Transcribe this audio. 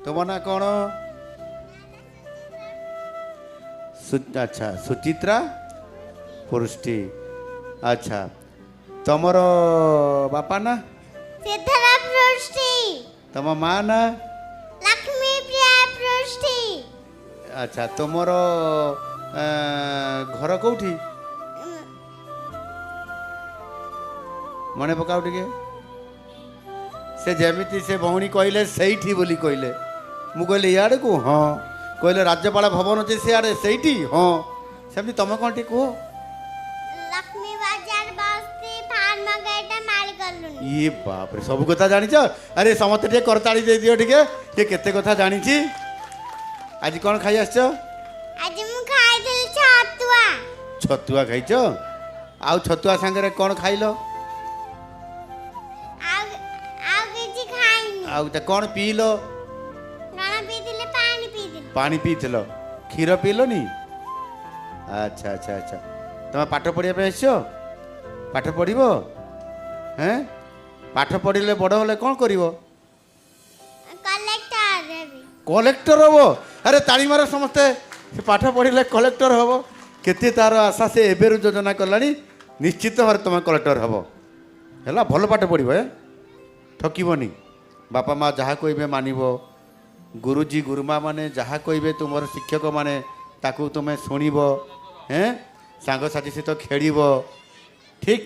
तुम ना कौन? अच्छा सुचित्रा पुरुष्टि। अच्छा तुमर बापा ना? सिद्धरा पृष्टि। तुम माँ ना? लक्ष्मी प्रिया पृष्टि। अच्छा तुमर घर कौटी? मने पकाओ टिके से जेमिति से भौणी कहले सहीठी बोली कहले मु कहले इाड़े को हाँ कहले राज्यपाल भवन जे सियाड़े सहीठी हाँ सेमती तुम कौन टी कह? लक्ष्मी बाजार बस्ती फार्म गेट मालिकलुन। ये बाप रे सब कथा जानिछ? अरे समस्त टे करताली दे दियो टिके ये केते कथा जानिछि। आज कौन खाई आछछ? आज मु खाइदिल छतुआ। छतुआ खाइछ? आउ छतुआ संगे कौन खाइलो? आउ किछि खाइनी। आउ त कौन पीलो? गाना पीदिले पानी पीदिले। पानी पीथिलो क्षीर पीलोनी? अच्छा अच्छा अच्छा तुम पाठ पढ़िया पे आसो? पाठ पढ़िबो? हैं पाठ पढ़िले बड़ होले कौन करिवो? Collector heavy. कलेक्टर हबो? अरे ताली मार समस्ते से पाठ पढ़िले कलेक्टर हबो केते तार आशा से एबेरु योजना कलानी निश्चित भाव तुम कलेक्टर हबो हैला भल पाठ पढ़िबो ठकिबनी बापा माँ जहाँ कहबे मानिबो गुरुजी गुरुमा माने जहाँ कहबे तुमर शिक्षक माने ताकू तुमे शुणिबो हैं सांग साथी सहित खेलिबो ठीक